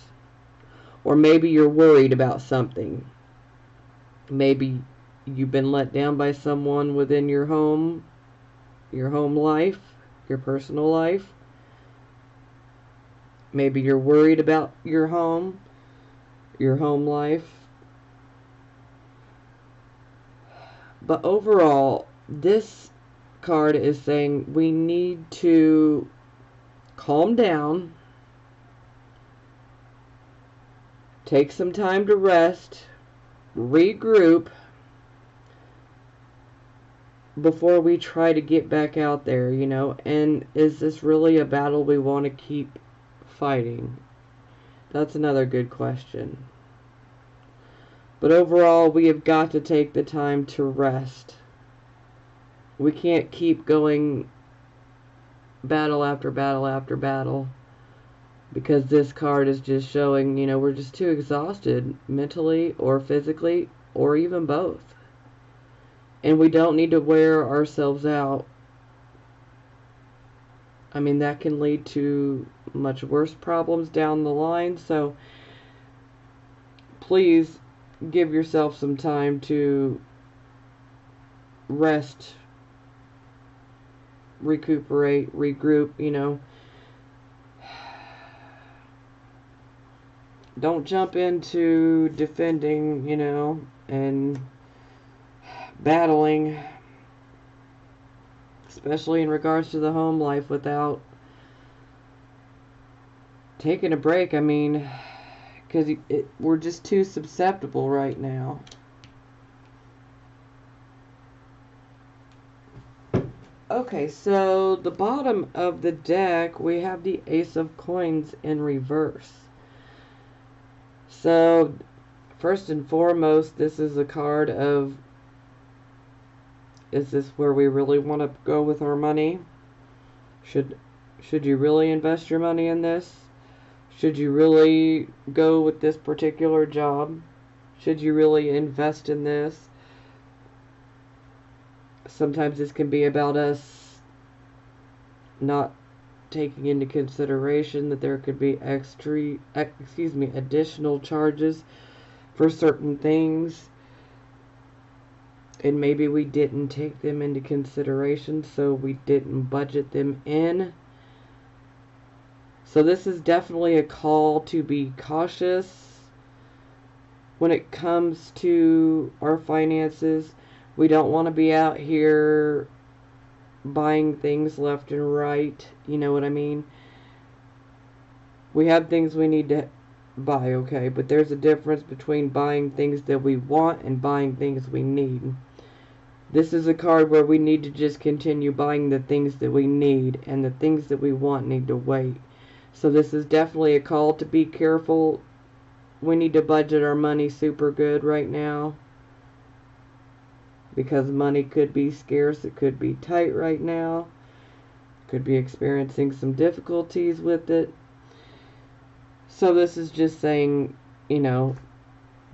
Or maybe you're worried about something. Maybe you've been let down by someone within your home life, your personal life. Maybe you're worried about your home life. But overall, this card is saying we need to calm down, take some time to rest, regroup before we try to get back out there, you know. And is this really a battle we want to keep fighting? That's another good question. But overall, we have got to take the time to rest. We can't keep going battle after battle after battle because this card is just showing, you know, we're just too exhausted mentally or physically or even both. And we don't need to wear ourselves out. I mean, that can lead to much worse problems down the line. So please give yourself some time to rest, recuperate, regroup, you know. Don't jump into defending, you know, and battling, especially in regards to the home life, without taking a break. I mean, because we're just too susceptible right now. Okay, so the bottom of the deck, we have the Ace of Coins in reverse. So First and foremost, this is a card of, is this where we really want to go with our money? Should you really invest your money in this? Should you really go with this particular job? Should you really invest in this? Sometimes this can be about us not taking into consideration that there could be additional charges for certain things, and maybe we didn't take them into consideration, so we didn't budget them in. So this is definitely a call to be cautious when it comes to our finances. We don't want to be out here buying things left and right, you know what I mean? We have things we need to buy, okay, but there's a difference between buying things that we want and buying things we need. This is a card where we need to just continue buying the things that we need, and the things that we want need to wait. So this is definitely a call to be careful. We need to budget our money super good right now, because money could be scarce, it could be tight right now, could be experiencing some difficulties with it. So this is just saying, you know,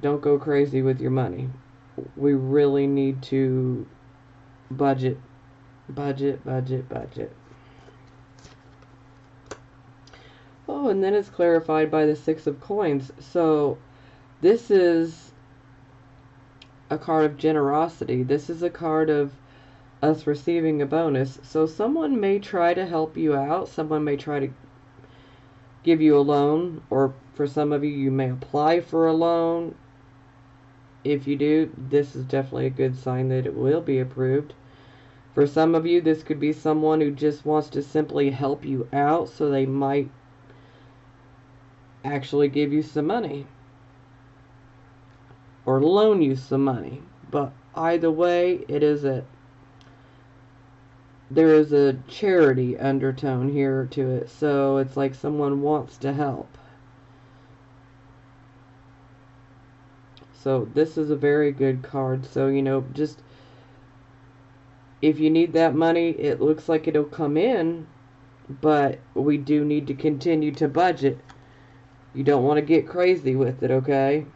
don't go crazy with your money. We really need to budget. Oh, and then it's clarified by the Six of Coins. So this is a card of generosity. This is a card of us receiving a bonus. So someone may try to help you out. Someone may try to give you a loan, or for some of you, you may apply for a loan. If you do, this is definitely a good sign that it will be approved. For some of you, this could be someone who just wants to simply help you out, so they might actually give you some money or loan you some money. But either way, there is a charity undertone here to it, so it's like someone wants to help. So this is a very good card. So, you know, just if you need that money, it looks like it'll come in, but we do need to continue to budget. You don't want to get crazy with it, okay?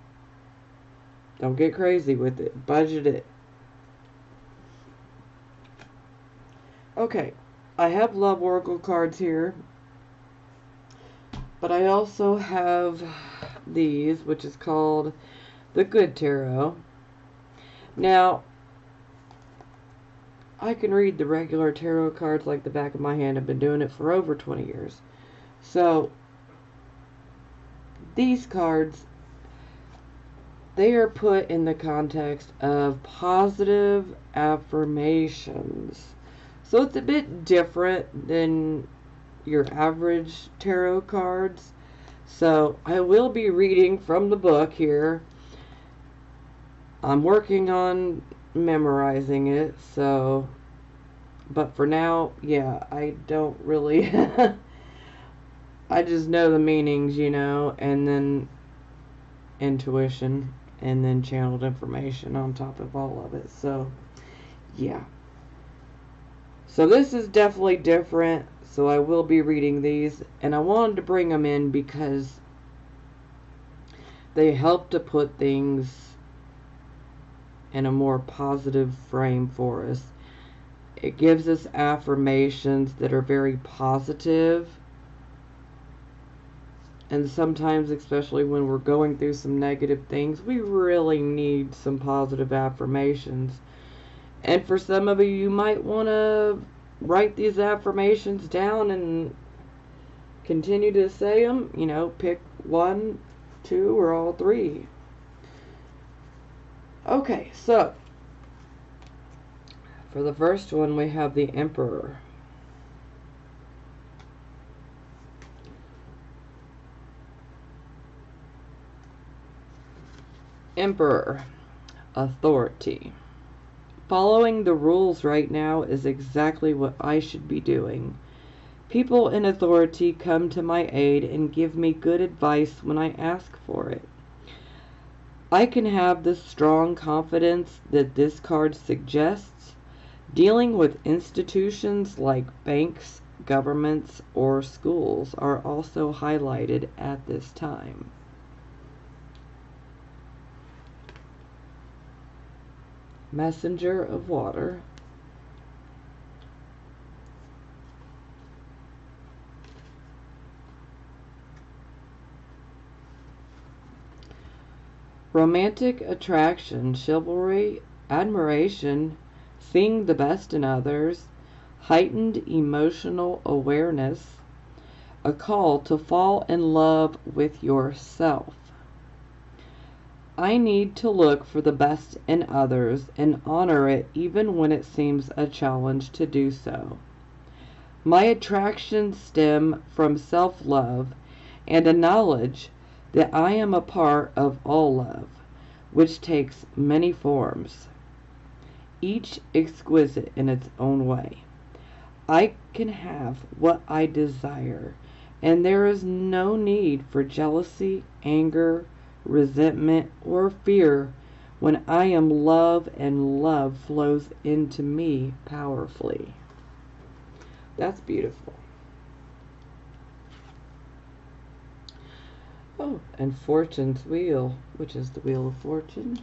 Don't get crazy with it. Budget it. Okay, I have Love Oracle cards here, but I also have these, which is called the Good Tarot. Now, I can read the regular tarot cards like the back of my hand. I've been doing it for over 20 years. So, these cards, they are put in the context of positive affirmations. So it's a bit different than your average tarot cards. So I will be reading from the book here. I'm working on memorizing it, so, but for now, yeah, I don't really, I just know the meanings, you know, and then intuition, and then channeled information on top of all of it. So, yeah. So this is definitely different, so I will be reading these, and I wanted to bring them in because they help to put things in a more positive frame for us. It gives us affirmations that are very positive, and sometimes, especially when we're going through some negative things, we really need some positive affirmations. And for some of you, you might want to write these affirmations down and continue to say them. You know, pick one, two, or all three. Okay, so for the first one, we have the Emperor. Emperor, authority. Following the rules right now is exactly what I should be doing. People in authority come to my aid and give me good advice when I ask for it. I can have the strong confidence that this card suggests. Dealing with institutions like banks, governments, or schools are also highlighted at this time. Messenger of water. Romantic attraction, chivalry, admiration, seeing the best in others, heightened emotional awareness, a call to fall in love with yourself. I need to look for the best in others and honor it even when it seems a challenge to do so. My attractions stem from self-love and a knowledge that I am a part of all love, which takes many forms, each exquisite in its own way. I can have what I desire, and there is no need for jealousy, anger, resentment, or fear when I am love and love flows into me powerfully. That's beautiful. Oh, and Fortune's Wheel, which is the Wheel of Fortune.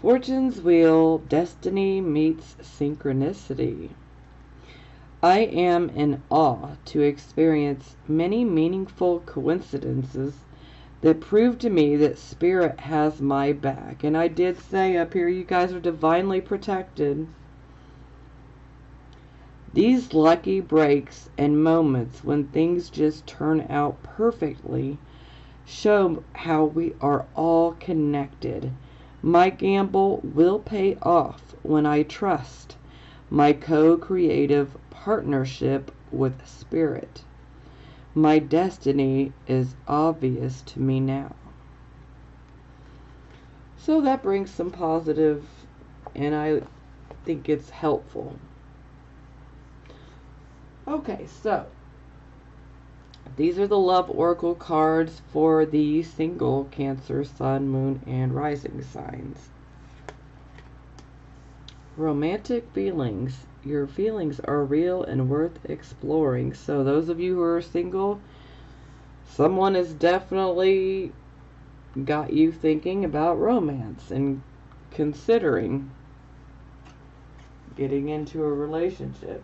Fortune's Wheel, destiny meets synchronicity. I am in awe to experience many meaningful coincidences that prove to me that Spirit has my back. And I did say up here, you guys are divinely protected. These lucky breaks and moments when things just turn out perfectly show how we are all connected. My gamble will pay off when I trust my co-creative partnership with Spirit. My destiny is obvious to me now. So that brings some positive, and I think it's helpful. Okay, so these are the love oracle cards for the single Cancer, Sun, Moon, and Rising signs. Romantic feelings. Your feelings are real and worth exploring. So those of you who are single, someone has definitely got you thinking about romance and considering getting into a relationship.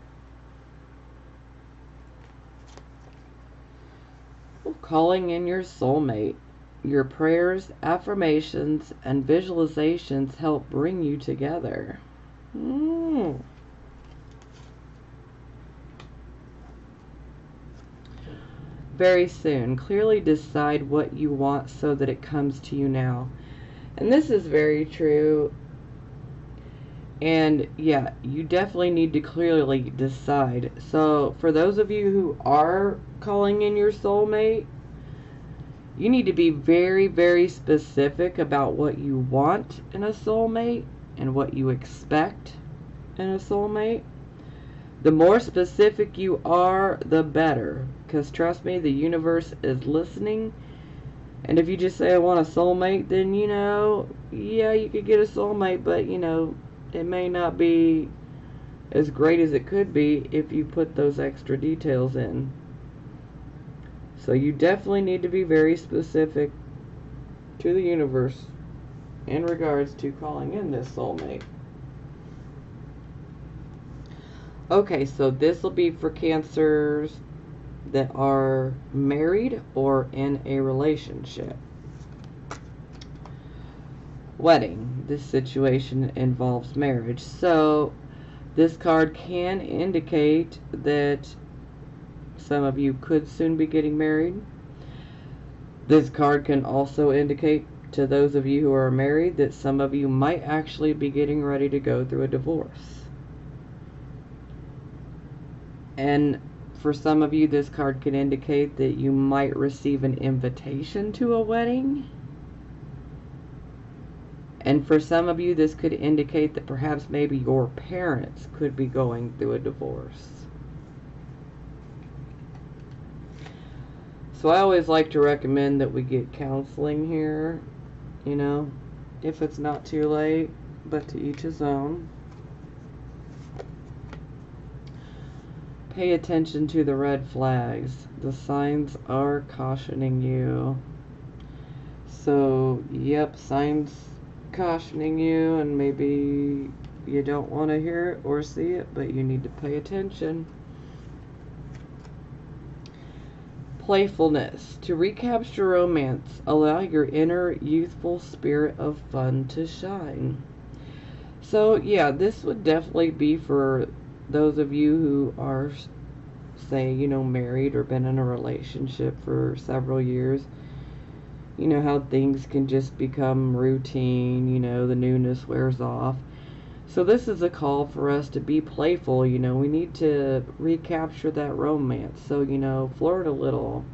Calling in your soulmate. Your prayers, affirmations, and visualizations help bring you together. Very soon. Clearly decide what you want so that it comes to you now. And this is very true. And yeah, you definitely need to clearly decide. So for those of you who are calling in your soulmate, you need to be very, very specific about what you want in a soulmate and what you expect in a soulmate. The more specific you are, the better. Because trust me, the universe is listening. And if you just say, I want a soulmate, then, yeah, you could get a soulmate, but, it may not be as great as it could be if you put those extra details in. So you definitely need to be very specific to the universe in regards to calling in this soulmate. Okay, so this will be for Cancers that are married or in a relationship. Wedding. This situation involves marriage. So this card can indicate that some of you could soon be getting married. This card can also indicate to those of you who are married that some of you might actually be getting ready to go through a divorce. And for some of you, this card can indicate that you might receive an invitation to a wedding. And for some of you, this could indicate that perhaps maybe your parents could be going through a divorce. So I always like to recommend that we get counseling here, you know, if it's not too late, but to each his own. Pay attention to the red flags. The signs are cautioning you. So, yep, signs cautioning you, and maybe you don't want to hear it or see it, but you need to pay attention. Playfulness. To recapture romance, allow your inner youthful spirit of fun to shine. So, yeah, this would definitely be for those of you who are, say, you know, married or been in a relationship for several years. You know how things can just become routine, you know, the newness wears off. So this is a call for us to be playful, you know, we need to recapture that romance. So, you know, flirt a little.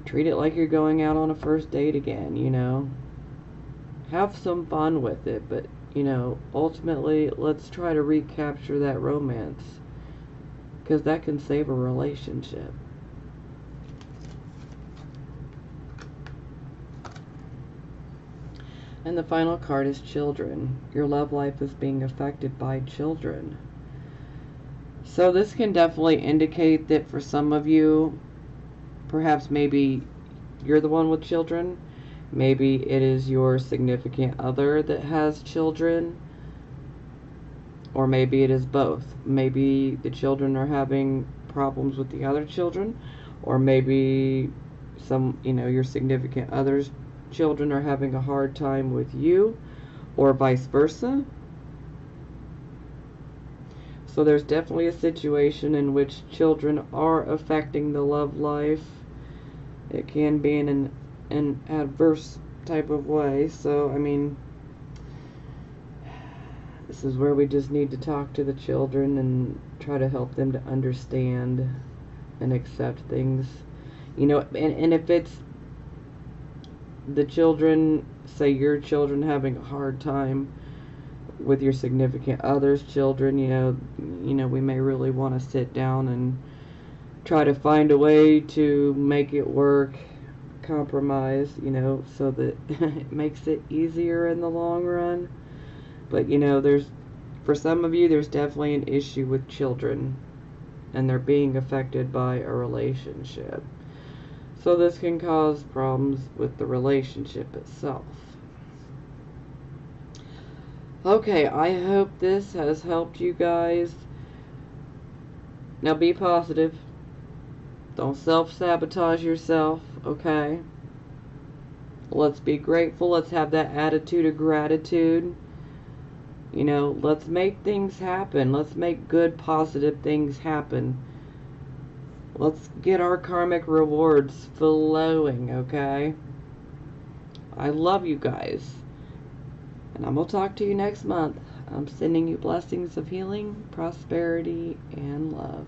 Treat it like you're going out on a first date again, you know. Have some fun with it, but, you know, ultimately, let's try to recapture that romance. Because that can save a relationship. And the final card is children. Your love life is being affected by children. So this can definitely indicate that for some of you, perhaps maybe you're the one with children. Maybe it is your significant other that has children. Or maybe it is both. Maybe the children are having problems with the other children. Or maybe your significant other's children are having a hard time with you. Or vice versa. So there's definitely a situation in which children are affecting the love life. It can be in an adverse type of way. So, I mean, this is where we just need to talk to the children and try to help them to understand and accept things. You know, and if it's the children, say your children having a hard time with your significant other's children, you know, we may really want to sit down and try to find a way to make it work, compromise, you know, so that it makes it easier in the long run. But, you know, for some of you, there's definitely an issue with children, and they're being affected by a relationship. So this can cause problems with the relationship itself. Okay, I hope this has helped you guys. Now be positive. Don't self-sabotage yourself, okay? Let's be grateful. Let's have that attitude of gratitude. You know, let's make things happen. Let's make good, positive things happen. Let's get our karmic rewards flowing, okay? I love you guys. And I'm going to talk to you next month. I'm sending you blessings of healing, prosperity, and love.